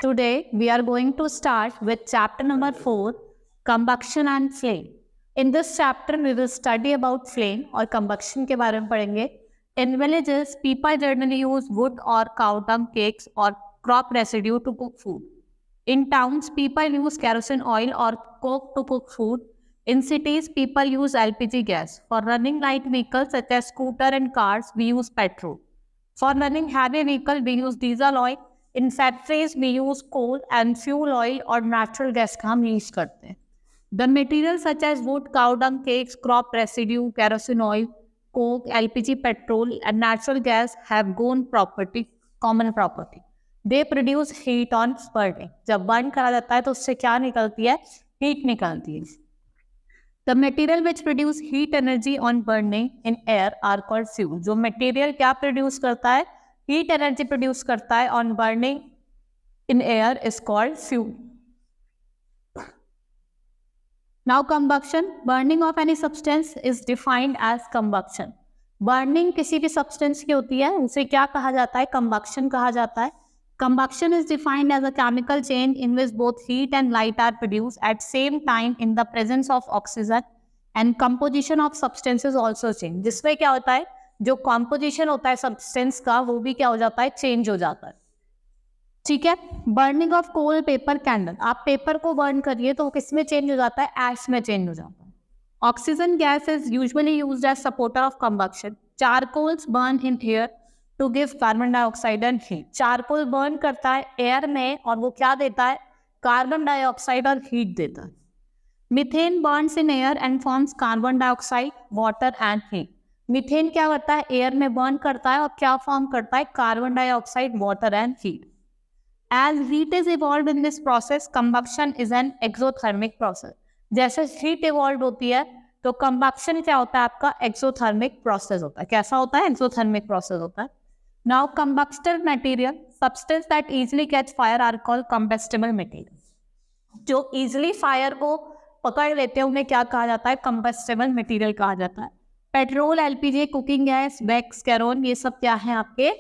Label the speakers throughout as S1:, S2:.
S1: Today we are going to start with chapter number 4, combustion and flame. In this chapter we will study about flame और combustion के बारे में पढ़ेंगे. In villages, people generally use wood or cow dung cakes or crop residue to cook food. In towns, people use kerosene oil or coke to cook food. In cities, people use LPG gas. For running light vehicles such as scooter and cars, we use petrol. For running heavy vehicle, we use diesel oil. In factories, we use coal and fuel oil or natural gas का हम use करते हैं. The materials such as wood, cow dung cakes, crop residue, kerosene oil, coke, LPG, petrol, and natural gas have common property. They produce heat on burning. जब burn करा जाता है तो उससे क्या निकलती है? Heat निकलती है. The material which produce heat energy on burning in air are called fuel. जो material क्या produce करता है? Heat energy produce करता है on burning in air is called fuel. Now combustion, burning of any substance is defined as combustion. Burning किसी भी substance की होती है, उसे क्या कहा जाता है? Combustion कहा जाता है. Combustion is defined as a chemical chain in which both heat and light are produced at same time in the presence of oxygen and composition of substances also change. जिसमें क्या होता है? जो composition होता है substance का वो भी क्या हो जाता है? Change हो जाता है. ठीक है. Burning of coal, paper, candle. आप पेपर को burn करिए तो किस में change हो जाता है? Ash में change हो जाता है. Oxygen gas is usually used as supporter of combustion. Charcoals burn in air to give carbon dioxide and heat. Charcoal burn करता है air में और वो क्या देता है? Carbon dioxide और heat देता है. Methane burns in air and forms carbon dioxide, water and heat. Methane क्या करता है? Air में burn करता है और क्या form करता है? Carbon dioxide, water and heat. As heat is evolved in this process, combustion is an exothermic process. जैसे heat evolved होती है तो combustion क्या होता है? आपका exothermic process होता है. कैसा होता है? Exothermic process होता है. Now combustible material, substance that easily catch fire are called combustible material. जो easily fire को पकड़ लेते हैं उन्हें क्या कहा जाता है? Combustible material कहा जाता है. Petrol, LPG, cooking gas, wax, कैरोन, ये सब क्या है? आपके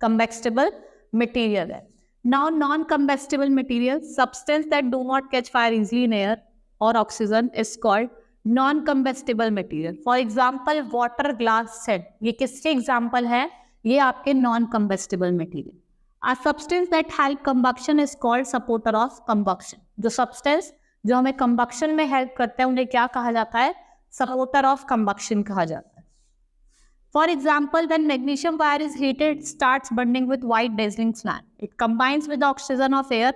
S1: combustible material है. Now non-combustible material, substance that do not catch fire easily in air or oxygen is called non-combustible material. For example, water, glass, sand. ये किसके example है? ये आपके non-combustible material. A substance that help combustion is called supporter of combustion. जो substance जो हमें combustion में help करते हैं उन्हें क्या कहा जाता है? Supporter of combustion कहा जाता है. For example, when magnesium wire is heated, it starts burning with white dazzling flame. It combines with the oxygen of air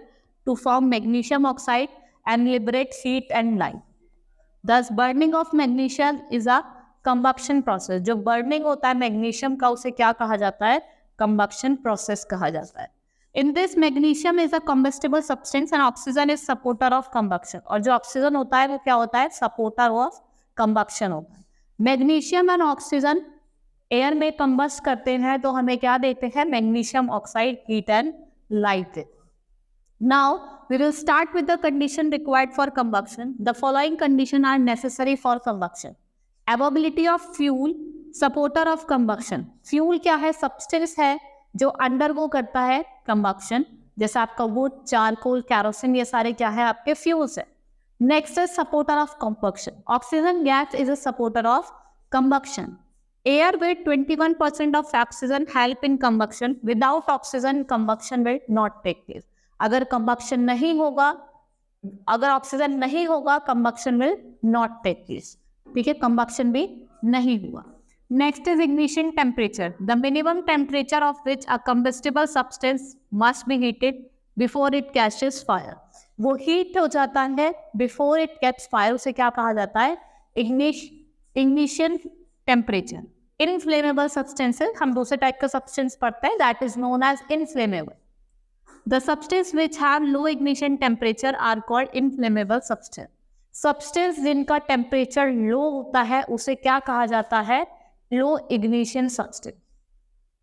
S1: to form magnesium oxide and liberate heat and light. Thus, burning of magnesium is a combustion process. जो burning होता है magnesium का उसे क्या कहा जाता है? Combustion process कहा जाता है. In this, magnesium is a combustible substance and oxygen is supporter of combustion. और जो oxygen होता है वो क्या होता है? Supporter of combustion होता है. Magnesium and oxygen एयर में कंबस्ट करते हैं तो हमें क्या देते हैं? Magnesium oxide, heat and light देते हैं. Now we will start with the condition required for combustion. The following condition are necessary for combustion. Availability of fuel, supporter of combustion. Fuel क्या है? सब्सटेंस है जो अंडरगो करता है combustion. जैसे आपका वुड, चारकोल, कैरोसिन, ये सारे क्या है? आपके फ्यूल्स है. Next is supporter of combustion. Oxygen gas is a supporter of combustion. Air with 21% of oxygen help in combustion. Without oxygen, combustion will not take place. अगर combustion नहीं होगा, अगर oxygen नहीं होगा, combustion will not take place. ठीक है, combustion भी नहीं हुआ. Next is ignition temperature. The minimum temperature of which a combustible substance must be heated before it catches fire. वो heat हो जाता है before it catches fire. उसे क्या कहा जाता है? Ignition temperature. Inflammable substances, हम दूसरे टाइप का substance पढ़ते हैं, that is known as inflammable. The substance which have low ignition temperature are called inflammable substance. Substance जिनका temperature low होता है उसे क्या कहा जाता है? Low ignition substance.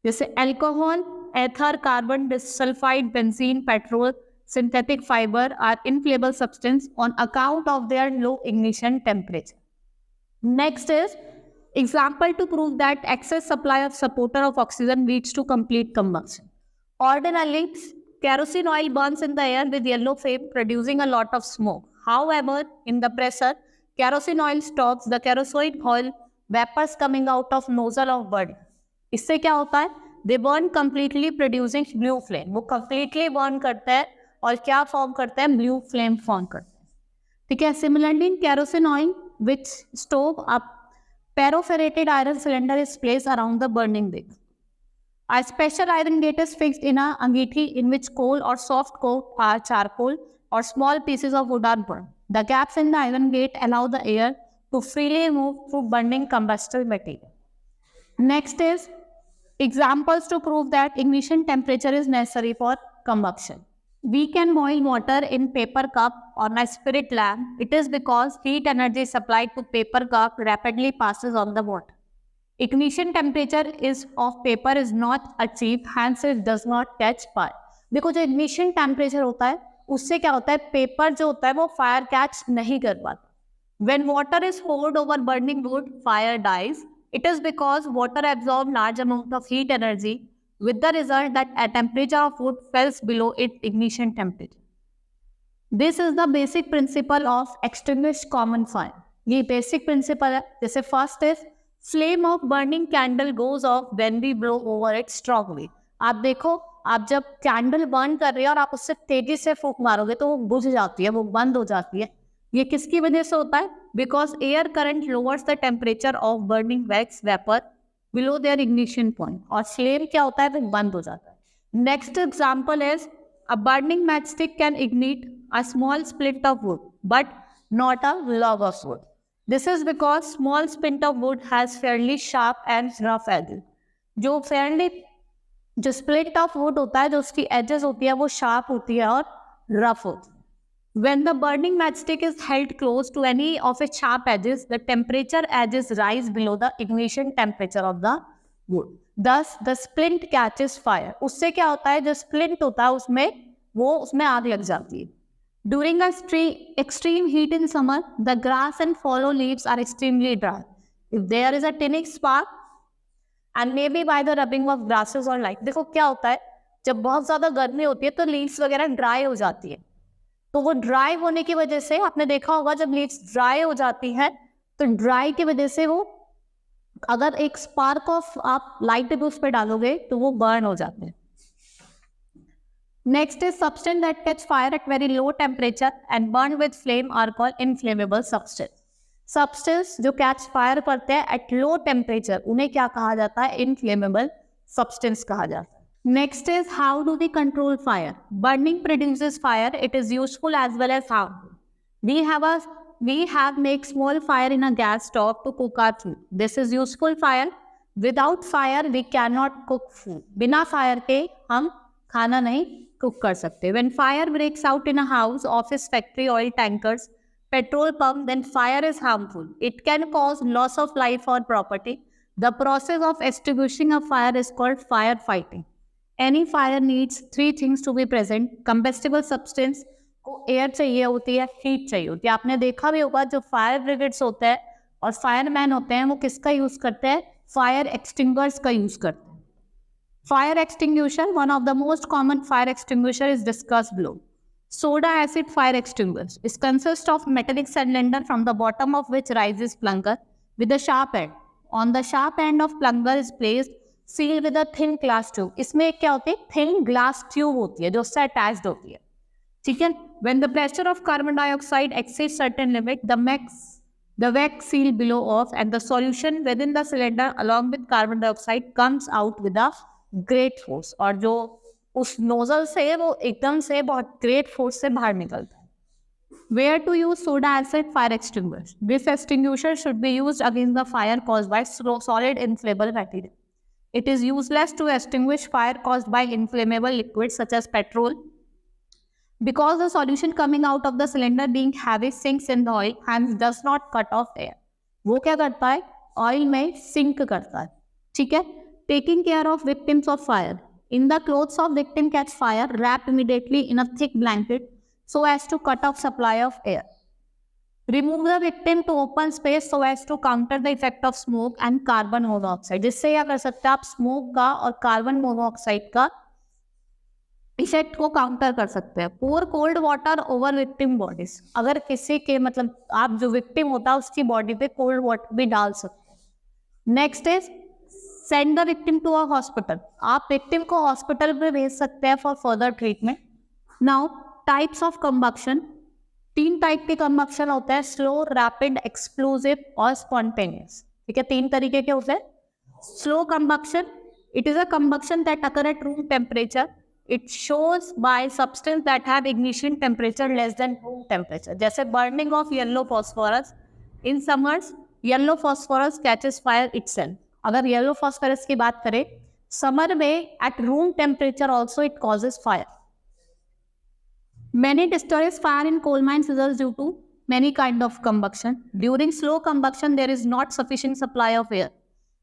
S1: जैसे alcohol, ether, carbon disulfide, benzene, petrol, synthetic fiber are inflammable substance on account of their low ignition temperature. Next is example to prove that excess supply of supporter of oxygen leads to complete combustion. Ordinarily, Kerosene oil burns in the air with yellow flame, producing a lot of smoke. However, in the pressure, kerosene oil stops the kerosene oil vapors coming out of nozzle of burn. इससे क्या होता है? They burn completely, producing blue flame. वो completely burn करता है और क्या form करता है? Blue flame फॉर्म करता है. ठीक है. Similarly, in kerosene oil, which stove, a perforated iron cylinder is placed around the burning wick. A special iron gate is fixed in a angeethi in which coal or soft coal or charcoal or small pieces of wood are burned. The gaps in the iron gate allow the air to freely move through burning combustible material. Next is examples to prove that ignition temperature is necessary for combustion. We can boil water in paper cup on a spirit lamp. It is because heat energy supplied to paper cup rapidly passes on the water. Ignition temperature is of paper is not achieved, hence it does not catch fire. देखो जो ignition temperature होता है उससे क्या होता है, paper जो होता है वो फायर कैच नहीं कर पाता. When water is poured over burning wood, fire dies. It is because water absorbs large amount of heat energy, with the result that a temperature of wood falls below its ignition temperature. This is the basic principle of extinguished common fire. ये basic principle है. जैसे first is flame of burning candle goes off when we blow over it strongly. आप देखो, आप जब candle burn कर रहे हो और आप उससे तेजी से फूंक मारोगे तो वो बुझ जाती है, वो बंद हो जाती है. ये किसकी वजह से होता है? Because air current lowers the temperature of burning wax vapour below their ignition point, और फ्लेम क्या होता है, वो बंद हो जाता है. Next example is a burning matchstick can ignite a small split of wood but not a log of wood. This is because small splint of wood has fairly sharp and rough edges. जो split of wood होता है, जो उसकी edges होती है वो sharp होती है और rough होती है. When the burning matchstick is held close to any of its sharp edges, the temperature edges rise below the ignition temperature of the wood. Thus, the splint catches fire. उससे क्या होता है, जो splint होता है उसमें आग लग जाती है. During extreme heat in summer, the grass and fallow leaves are extremely dry. If there is a tiny spark, and maybe by the rubbing of grasses or light, देखो क्या होता है, जब बहुत ज़्यादा गर्मी होती है तो लीव्स वगैरह ड्राई हो जाती है. तो वो ड्राई होने की वजह से आपने देखा होगा जब लीव्स ड्राई हो जाती है तो ड्राई की वजह से वो अगर एक स्पार्क ऑफ आप लाइट भी उस पर डालोगे तो वो बर्न हो जाते हैं. Next is substance that catch fire at very low temperature and burn with flame are called inflammable substance. Substance जो catch fire करते हैं at low temperature उन्हें क्या कहा जाता है, inflammable substance कहा जाता है. Next is how do we control fire? Burning produces fire. It is useful as well as harmful. We have make small fire in a gas stove to cook our food. This is useful fire. Without fire we cannot cook food. बिना fire के हम खाना नहीं cook कर सकते. When fire breaks out in a house, office, factory, oil tankers, petrol pump, then fire is harmful. It can cause loss of life or property. The process of extinguishing a fire is called firefighting. Any fire needs three things to be present. Combustible substance को air चाहिए होती है, heat चाहिए होती है. आपने देखा भी होगा जो फायर ब्रिगेड्स होते हैं और फायरमैन होते हैं वो किसका यूज करते हैं, फायर एक्सटिंग्विशर्स का यूज करते हैं. Fire extinguisher, one of the most common fire extinguisher is discussed below. Soda acid fire extinguisher. It consists of metallic cylinder from the bottom of which rises plunger with a sharp end. On the sharp end of plunger is placed seal with a thin glass tube. इसमें क्या होती है, thin glass tube होती है जो उससे attached होती है. ठीक है. When the pressure of carbon dioxide exceeds certain limit, the wax seal below off and the solution within the cylinder along with carbon dioxide comes out with a great force, और जो उस nozzle से वो एकदम से बहुत great force से बाहर निकलता है. Where to use soda acid fire extinguisher? This extinguisher should be used against the fire caused by solid inflammable material. It is useless to extinguish fire caused by inflammable liquid such as petrol, because the solution coming out of the cylinder being heavy sinks in the oil hence does not cut off air. वो क्या करता है, oil में sink करता है. ठीक है. Taking care of victims of fire. In the clothes of victim catch fire, wrap immediately in a thick blanket so as to cut off supply of air. Remove the victim to open space so as to counter the effect of smoke and carbon monoxide. जिससे क्या कर सकते हैं आप, smoke का और carbon monoxide का effect को काउंटर कर सकते हैं। Pour cold water over victim bodies, अगर किसी के मतलब आप जो विक्टिम होता है उसकी बॉडी पे कोल्ड वाटर भी डाल सकते हैं। Next is send the victim to a hospital, आप विक्टिम को हॉस्पिटल में भेज सकते हैं for further treatment. Now types of combustion, 3 type के कंबक्शन होते हैं, स्लो, रैपिड, एक्सप्लोसिव और स्पॉन्टेनियस। ठीक है, 3 तरीके के होते हैं। Slow combustion, it is a combustion that occur at room temperature, it shows by substance that have ignition temperature less than room temperature. जैसे burning of yellow phosphorus in summers, yellow phosphorus catches fire itself. अगर yellow phosphorus की बात करें, summer में eight room temperature also it causes fire. Many destroys fire in coal mines results due to many kind of combustion. During slow combustion, there is not sufficient supply of air.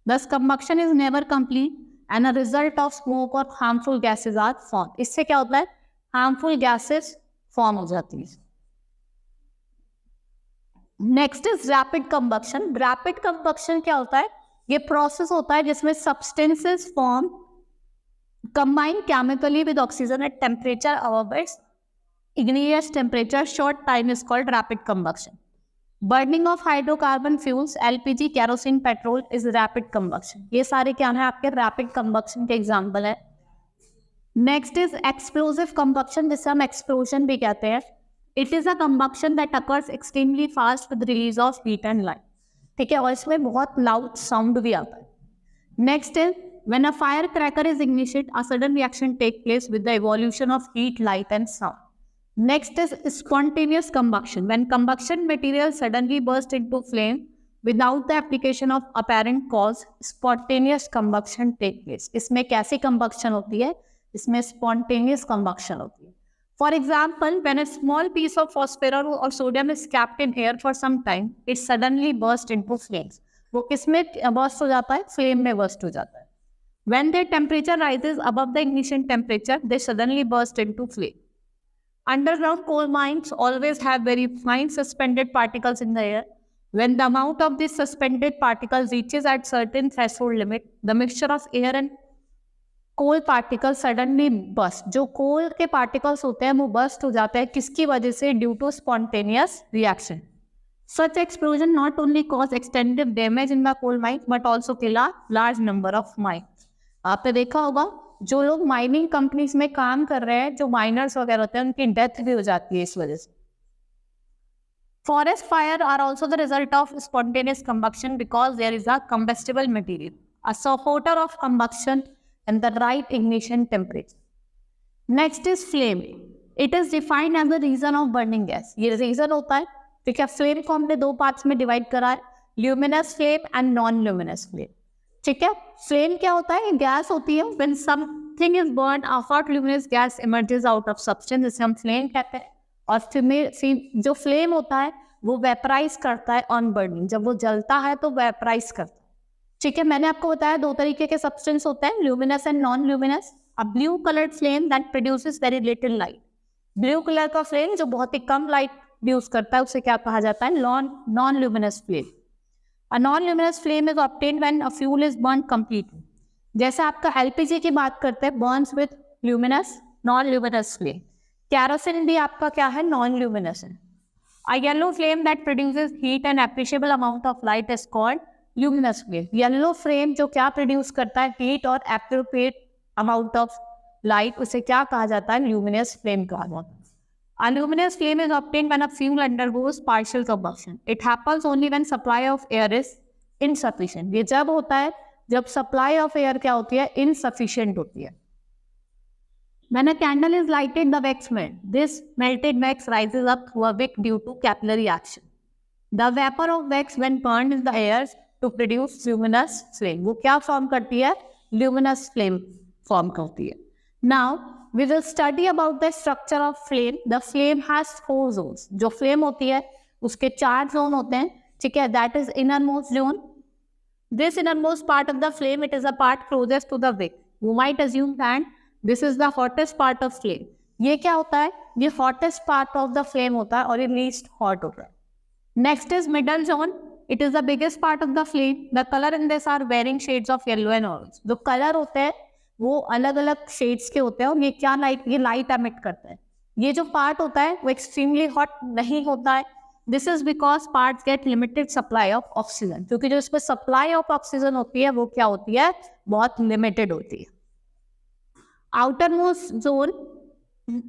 S1: Thus, combustion is never complete, and a result of smoke or harmful gases are formed. इससे क्या होता है? Harmful gases form हो जाती है। Next is rapid combustion. Rapid combustion क्या होता है? ये process होता है जिसमें substances form combine chemically with oxygen at temperature above its igneous temperature. Short time is called rapid combustion. Burning of hydrocarbon fuels, LPG, kerosene, petrol is rapid combustion. ये सारे क्या है आपके rapid combustion के example है। Next is explosive combustion, जिसे हम explosion भी कहते हैं। It is a combustion that occurs extremely fast with release of heat and light. ठीक है, और इसमें बहुत loud sound भी आता है। Next is when a firecracker is ignited, a sudden reaction takes place with the evolution of heat, light and sound. Next is spontaneous combustion. When combustion material suddenly burst into flame without the application of apparent cause, spontaneous combustion take place. इसमें कैसी combustion होती है? इसमें spontaneous combustion होती है। For example, when a small piece of phosphorus or sodium is kept in air for some time, it suddenly burst into flames. वो किसमें burst हो जाता है? Flame में burst हो जाता है। When their temperature rises above the ignition temperature, they suddenly burst into flame. Underground coal mines always have very fine suspended particles in the air. When the amount of these suspended particles reaches at certain threshold limit, the mixture of air and coal particles suddenly burst. जो coal के particles होते हैं वो burst हो जाते हैं, किसकी वजह से? Due to spontaneous reaction. Such explosion not only cause extensive damage in the coal mine but also kill a large number of mines. आपने देखा होगा जो लोग माइनिंग कंपनीज में काम कर रहे हैं, जो माइनर्स वगैरह होते हैं, उनकी डेथ भी हो जाती है इस वजह से। Forest fire are also the result of spontaneous combustion because there is a combustible material, a supporter of combustion and the right ignition temperature. Next is flame, it is defined as the region of burning gas. ये region होता है, ठीक है। Flame को हमने 2 parts में divide करा है, luminous flame and non luminous flame. ठीक है, फ्लेम क्या होता है? गैस होती है। When something is burn, a hot luminous gas emerges out of substance, जिसे हम फ्लेम कहते हैं। और जो फ्लेम होता है वो वेपराइज करता है ऑन बर्निंग, जब वो जलता है तो वेपराइज करता है। ठीक है, मैंने आपको बताया 2 तरीके के सब्सटेंस होते हैं, luminous and non luminous. A blue coloured flame that produces very little light, blue colour का फ्लेम जो बहुत ही कम लाइट प्रोड्यूस करता है उसे क्या कहा जाता है? Non luminous flame. A non-luminous flame is obtained when a fuel is burnt completely. जैसे आपका LPG की बात करते हैं, burns with luminous, non-luminous flame. Kerosene भी आपका क्या है? Non-luminous है। A yellow flame that produces heat and appreciable amount of light is called luminous flame. Yellow flame जो क्या produce करता है? Heat और appropriate amount of light, उसे क्या कहा जाता है? Luminous flame कहा जाता है। A luminous flame is obtained when a fuel undergoes partial combustion. It happens only when supply of air is insufficient. ये जब होता है जब supply of air क्या होती है? Insufficient होती है। When a candle is lighted, the wax melt. This melted wax rises up through a wick due to capillary action. The vapor of wax when burned in the air to produce luminous flame. वो क्या form करती है? Luminous flame form करती है। Now we will study about the structure of flame. The flame has 4 zones. जो flame होती है उसके 4 zone होते हैं, ठीक है। That is innermost zone. This innermost part of the flame, it is a part closest to the wick. You might assume that this is the hottest part of flame. ये क्या होता है? ये hottest part of the flame होता है और ये least hot होता है। Next is middle zone. It is the biggest part of the flame. The color in this are varying shades of yellow and orange. जो color होते हैं वो अलग अलग शेड्स के होते हैं और ये क्या लाइट, ये लाइट एमिट करते हैं। ये जो पार्ट होता है वो एक्सट्रीमली हॉट नहीं होता है। This is because parts get limited supply of oxygen, क्योंकि जो इसमें सप्लाई ऑफ ऑक्सीजन होती है वो क्या होती है, बहुत लिमिटेड होती है। outermost zone,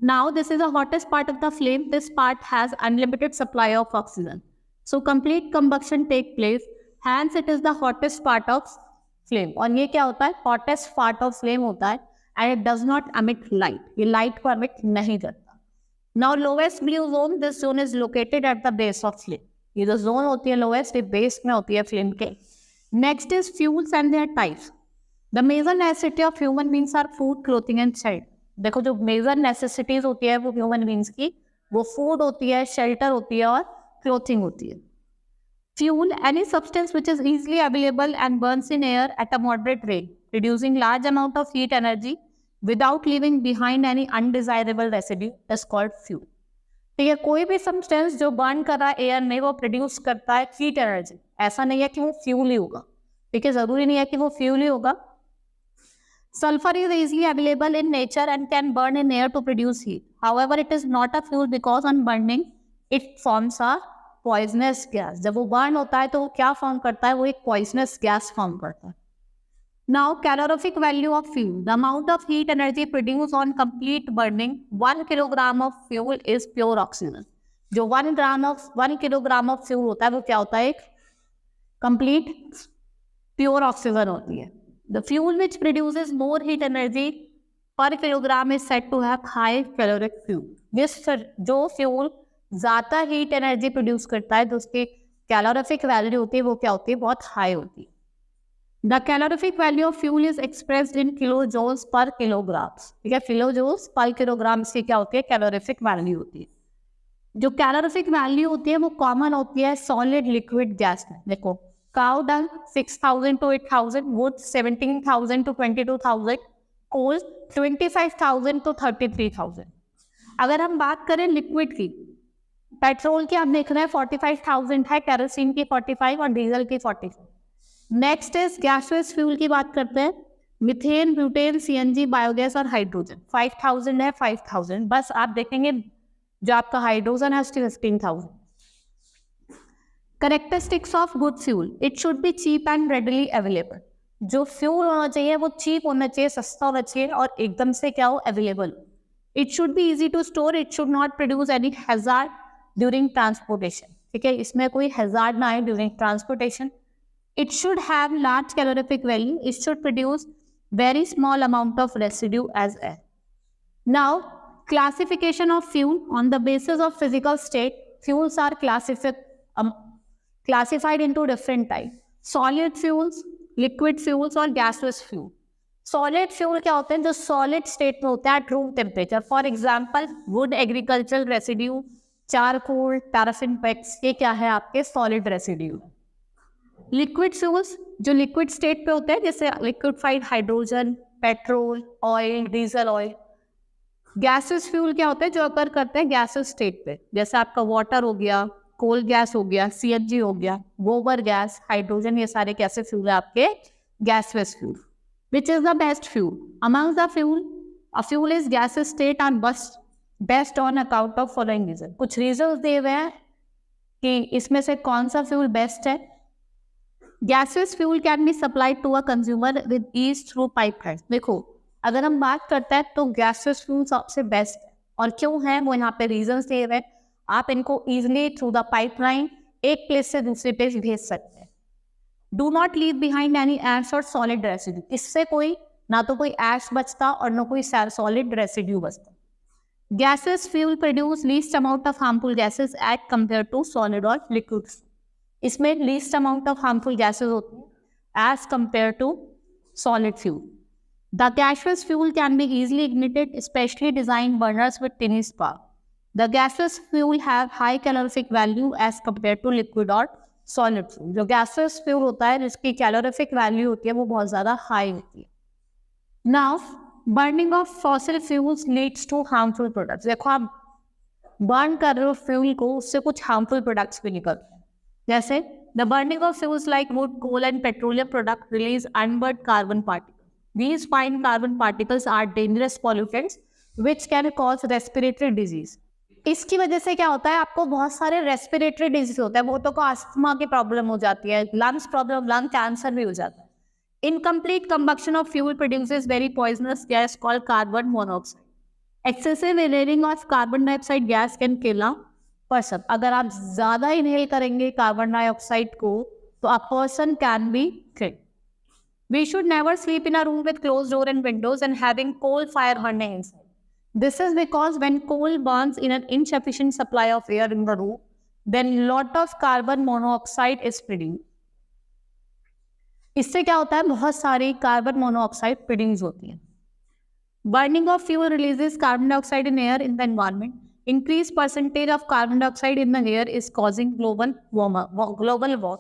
S1: now this is the hottest part of the flame. This part has unlimited supply of oxygen, so complete combustion take place, hence it is the hottest part of flame. और ये क्या होता है, hottest part of flame होता है and it does not emit light, ये light को emit नहीं करता। Now lowest blue zone, this zone is located at the base of flame. ये जो zone होती है lowest, ये base में होती है flame के। Next is fuels and their types. The major necessity of human beings are food, clothing and shelter. देखो जो मेजर नेसेसिटीज होती है वो ह्यूमन बींग्स की, वो फूड होती है, शेल्टर होती है और क्लोथिंग होती है। Fuel, any substance which is easily available and Burns in air at a moderate rate, reducing large amount of heat energy without leaving behind any undesirable residue is called fuel. ठीक है, कोई भी substance जो burn कर रहा है air में वो प्रोड्यूस करता है हीट एनर्जी, ऐसा नहीं है कि वो फ्यूल ही होगा। ठीक है, जरूरी नहीं है कि वो फ्यूल ही होगा। Sulfur is easily available in nature and can burn in air to produce heat. However, it is not a fuel because on burning it forms a poisonous gas. जब वो burn होता है तो वो क्या form करता है, वो एक poisonous gas form करता है। Now, calorific value of fuel. The amount of heat energy produced on complete burning 1 kilogram of fuel is pure oxygen. जो 1 kilogram of fuel होता है वो क्या होता है, एक complete pure oxygen होती है। The fuel which produces more heat energy per kilogram is said to have high caloric fuel. जो फ्यूल ज़्यादा हीट एनर्जी प्रोड्यूस करता है तो उसकी कैलोरिफिक वैल्यू होती है वो क्या होती है, बहुत हाई होती है। The calorific value of fuel is expressed in kilo joules per kilogram. ठीक है, किलो जूल्स पर किलोग्राम से क्या होती है, कैलोरिफिक वैल्यू होती है। जो कैलोरिफिक वैल्यू होती है वो कॉमन होती है सॉलिड, लिक्विड, गैस में। देखो, cow dung 6,000 to 8,000, wood 17,000 to 22,000, coal 25,000 to 33,000। अगर हम बात करें लिक्विड की, पेट्रोल की आप देख रहे हैं 45,000 है, केरोसिन की 45 और डीजल की 45। नेक्स्ट इज गैसियस फ्यूल की बात करते हैं, मिथेन, ब्यूटेन, सीएनजी, बायोगैस और हाइड्रोजन। 5,000 है, 5,000, बस आप देखेंगे जो आपका हाइड्रोजन है उसकी 15,000। Characteristics of good fuel. It should be cheap and readily available. जो फ्यूल होना चाहिए वो चीप होना चाहिए, सस्ता होना चाहिए और एकदम से क्या हो, available. It should be easy to store. It should not produce any hazard during transportation. ठीक है, इसमें कोई hazard ना आए during transportation. It should have large calorific value. It should produce very small amount of residue as air. Now, classification of fuel on the basis of physical state. Fuels are classified into different types: solid fuels, liquid fuels और gaseous fuel। solid fuel क्या होते हैं, जो solid state में होते हैं at room temperature। for example, wood, agricultural residue, charcoal, paraffin wax, ये क्या है आपके solid residue। liquid fuels जो liquid state पे होते हैं, जैसे liquefied hydrogen, petrol, oil, diesel oil। gaseous fuel क्या होते हैं, जो अकर करते हैं gaseous state पे, जैसे आपका water हो गया, कोल गैस हो गया, सीएनजी हो गया, गोबर गैस, हाइड्रोजन, ये सारे कैसे फ्यूल है आपके, gaseous fuel. Which is the best fuel among the fuel? A fuel is gaseous state and best on account of following reason. कुछ रीजन दिए हुए हैं कि इसमें से कौन सा फ्यूल बेस्ट है। Gaseous fuel can be supplied to a consumer with ease through pipeline. देखो, अगर हम बात करते हैं तो गैसियस फ्यूल सबसे बेस्ट है, और क्यों है वो यहाँ पे रीजन दिए हुए हैं। आप इनको इजिली थ्रू द पाइपलाइन एक प्लेस से दूसरे प्लेस भेज सकते हैं। Do not leave behind any ash or solid residue. इससे कोई ना तो कोई एश बचता और ना कोई सॉलिड रेसिड्यू बचता। Gases fuel produce least amount of harmful gases at compare to solid or liquid. इसमें least amount of harmful gases होती है as compare to solid fuel. The gaseous fuel can be easily ignited, specially design burners with tiny spark. The gaseous fuel have high calorific value as compared to liquid or solid fuel। जो gaseous fuel होता है जिसकी calorific value होती है वो बहुत ज़्यादा high होती है। Now, burning of fossil fuels leads to harmful products। देखो, आप burn कर रहे हो fuel को, उससे कुछ harmful products भी निकलते हैं। जैसे the burning of fuels like wood, coal and petroleum product release unburned carbon particles। These fine carbon particles are dangerous pollutants which can cause respiratory disease. इसकी वजह से क्या होता है, आपको बहुत सारे रेस्पिरेटरी डिजीज होता है, बहुतों को अस्थमा की प्रॉब्लम हो जाती है, लंग्स प्रॉब्लम, लंग कैंसर भी हो जाता है. Incomplete combustion of fuel produces very poisonous gas called carbon monoxide. Excessive inhaling of carbon dioxide gas can kill a person. अगर आप ज़्यादा इनहेल करेंगे कार्बन डाइऑक्साइड को तो a person can be killed. We should never sleep in a room with closed door and windows and having coal fire burning inside. This is because when coal burns in an insufficient supply of air in the room, then lot of carbon monoxide is produced. इससे क्या होता है, बहुत सारी carbon monoxide produce होती है. Burning of fuel releases carbon dioxide in air in the environment. Increased percentage of carbon dioxide in the air is causing global warming.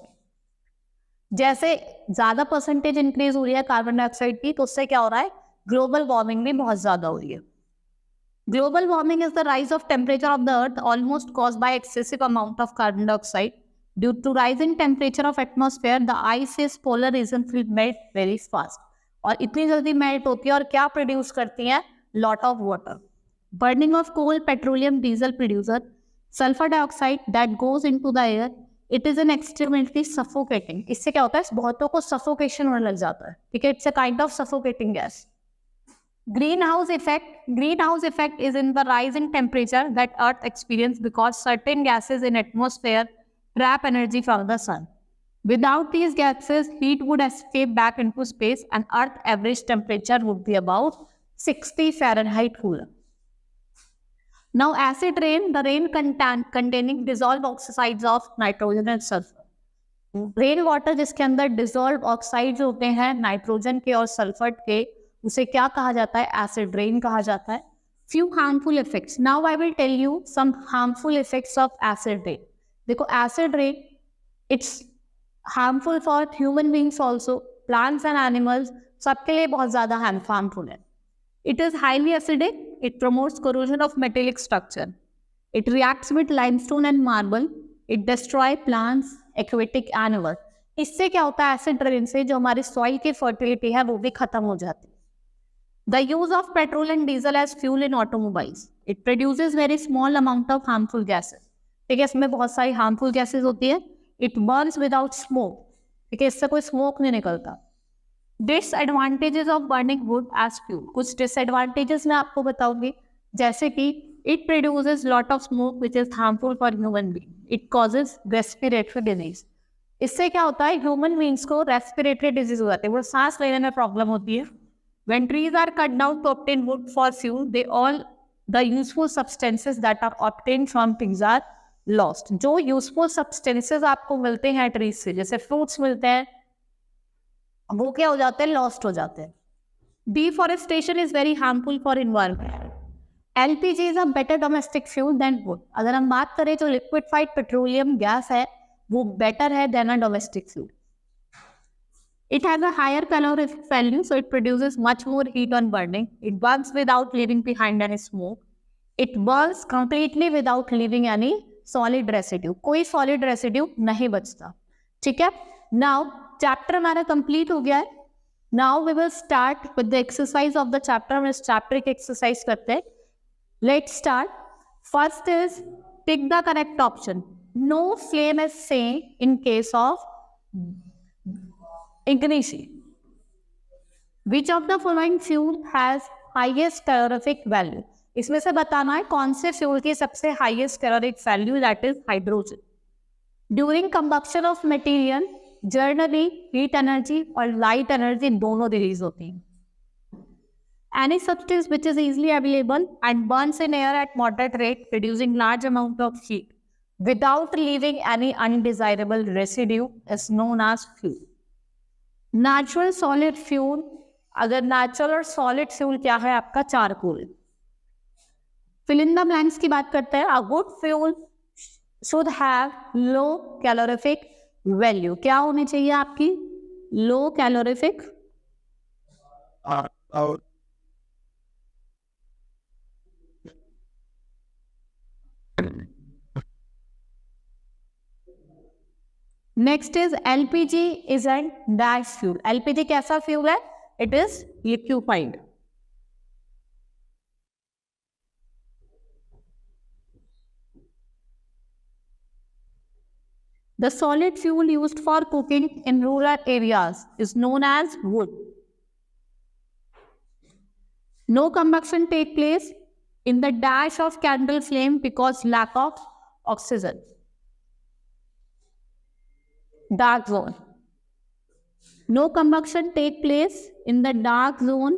S1: जैसे ज़्यादा परसेंटेज इंक्रीज हो रही है कार्बन डाइऑक्साइड की, तो उससे क्या हो रहा है, ग्लोबल वार्मिंग भी बहुत ज़्यादा हो रही है. Global warming is the rise of temperature of the earth almost caused by excessive amount of carbon dioxide. Due to rising temperature of atmosphere, the ice's polar region will melt very fast. और इतनी जल्दी melt होती है और क्या produce करती है, lot of water. Burning of coal, petroleum, diesel producer sulfur dioxide that goes into the air. It is an extremely suffocating. इससे क्या होता है, बहुतों को सफोकेशन होने लग जाता है. ठीक है, it's a kind of suffocating gas. Greenhouse effect is in the rising temperature that Earth experiences because certain gases in atmosphere trap energy from the sun. Without these gases, heat would escape back into space and Earth average temperature would be about 60 Fahrenheit cooler. Now acid rain, the rain containing dissolved oxides of nitrogen and sulfur. Rain water जिसके अंदर dissolved oxides होते हैं nitrogen के और sulphur के, उसे क्या कहा जाता है, एसिड रेन कहा जाता है. Few harmful effects. Now I will tell you some harmful effects of acid rain. देखो acid rain, it's harmful for human beings also, plants and animals, सबके लिए बहुत ज़्यादा harmful है. It is highly acidic. It promotes corrosion of metallic structure. It reacts with limestone and marble. It destroys plants, aquatic animals. इससे क्या होता है, acid rain से जो हमारी सॉइल की फर्टिलिटी है वो भी खत्म हो जाती है. The use of petrol and diesel as fuel in automobiles. It produces very small amount of harmful gases. ठीक है, इसमें बहुत सारी harmful gases होती है. It burns without smoke. ठीक है, इससे कोई smoke नहीं निकलता. Disadvantages of burning wood as fuel. कुछ disadvantages मैं आपको बताऊंगी, जैसे कि it produces lot of smoke which is harmful for human being. It causes respiratory disease. इससे क्या होता है, human beings को respiratory disease हो जाती है, वो सांस लेने में प्रॉब्लम होती है. When trees are cut down to obtain wood for fuel, the useful substances that are obtained from trees are lost. जो useful substances आपको मिलते हैं trees से, जैसे fruits मिलते हैं, वो क्या हो जाते हैं, lost हो जाते हैं. Deforestation is very harmful for environment. LPG is a better domestic fuel than wood. अगर हम बात करें तो liquefied petroleum gas है, वो better है than a domestic fuel. It has a higher calorific value, so it produces much more heat on burning. It burns without leaving behind any smoke. It burns completely without leaving any solid residue. कोई solid residue नहीं बचता. ठीक है? Now chapter हमारा complete हो गया है. Now we will start with the exercise of the chapter. हम इस chapter की exercise करते हैं. Let's start. First is pick the correct option. No flame is same in case of ignition. Which of the following fuel has highest calorific value? इसमें से बताना है कौन से फ्यूल की सबसे highest caloric value, that is hydrogen. During combustion of material, generally heat energy और light energy दोनों रिलीज होती हैं. Any substance which is easily available and burns in air at moderate rate, producing large amount of heat without leaving any undesirable residue, is known as fuel. Natural solid fuel, अगर natural और solid fuel क्या है आपका, charcoal. Fill in the blanks की बात करते हैं. A good fuel should have low calorific value. क्या होनी चाहिए आपकी, low calorific Next is LPG is a dash fuel. LPG कैसा fuel है? It is liquefied. The solid fuel used for cooking in rural areas is known as wood. No combustion takes place in the dash of candle flame because lack of oxygen. Dark zone. No combustion takes place in the dark zone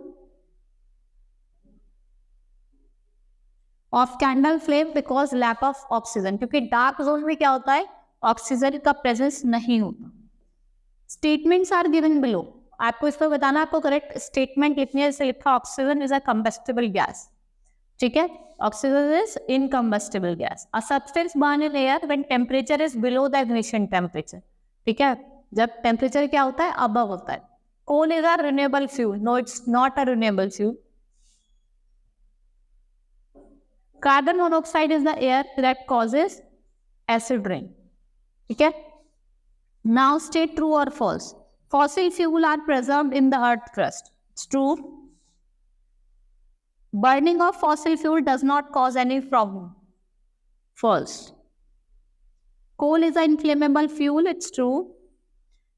S1: of candle flame because lack of oxygen. क्योंकि dark zone में क्या होता है, oxygen का presence नहीं होता. Statements are given below. आपको इसको बताना, आपको करेक्ट स्टेटमेंट लिखनी है. जैसे लिखा oxygen is a combustible gas. ठीक है, oxygen is इनकम्बस्टिबल gas. A substance burn in air when temperature is below the ignition temperature. ठीक है, जब टेम्परेचर क्या होता है, अबव होता है. Coal is a renewable fuel. No, it's not a renewable fuel. Carbon monoxide is the air that causes acid rain. ठीक है. Now state true or false. Fossil fuel are preserved in the earth crust. It's true. Burning of fossil fuel does not cause any problem. False. Coal is an inflammable fuel. It's true.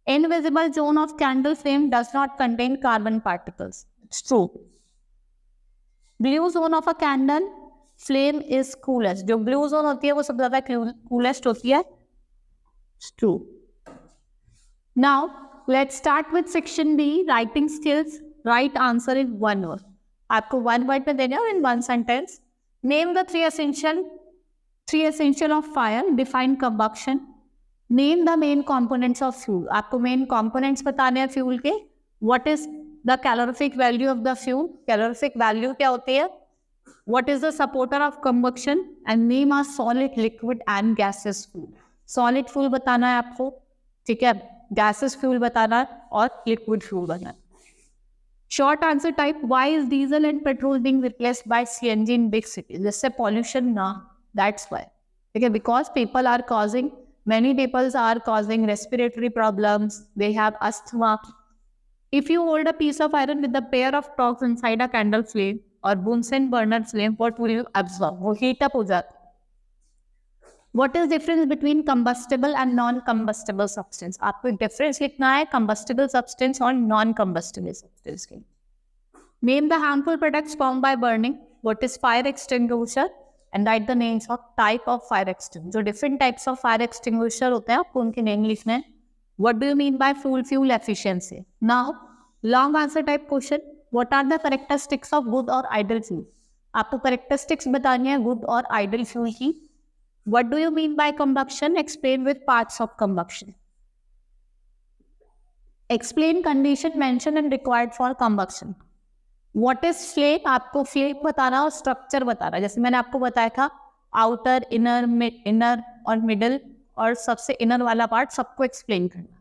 S1: Invisible zone of candle flame does not contain carbon particles. It's true. Blue zone of a candle flame is coolest. जो blue zone होती है वो सबसे ज़्यादा coolest होती है. It's true. Now, let's start with section B, writing skills. Right answer in one word. आपको one word में देना है in one sentence. Name the three essential of fire. Define combustion. Name the main components of fuel. आपको main components बताने हैं fuel के. What is the calorific value of the fuel? Calorific value क्या होती है? What is the supporter of combustion? And name a solid, liquid and gaseous fuel. Solid fuel बताना है आपको. ठीक है, गैसेस फ्यूल बताना और लिक्विड फ्यूल बताना. Short answer type. Why is diesel and petrol being replaced by CNG in big city? जिससे pollution ना, दैट्स व्हाई. ठीक है, because people are causing, many peoples are causing respiratory problems, they have asthma. If you hold a piece of iron with a pair of tongs inside a candle flame or Bunsen burner flame, what will you absorb? वो heat up हो जाता है. What is difference between combustible and non-combustible substance? आपको एक difference लिखना है combustible substance और non-combustible substance के. Name the harmful products formed by burning. What is fire extinguisher? And write the names of type of fire extinguisher. जो different types of fire extinguisher होते हैं आपको उनके name लिखने हैं. What do you mean by fuel efficiency? Now, long answer type question. What are the characteristics of good or idle fuel? आपको characteristics बतानी है good और idle fuel की. What do you mean by combustion? Explain with parts of combustion. Explain condition mentioned and required for combustion. What is flame? आपको flame बताना और structure बताना. जैसे मैंने आपको बताया था outer, inner और middle और सबसे inner वाला part सबको explain करना.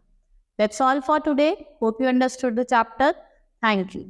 S1: That's all for today. Hope you understood the chapter. Thank you.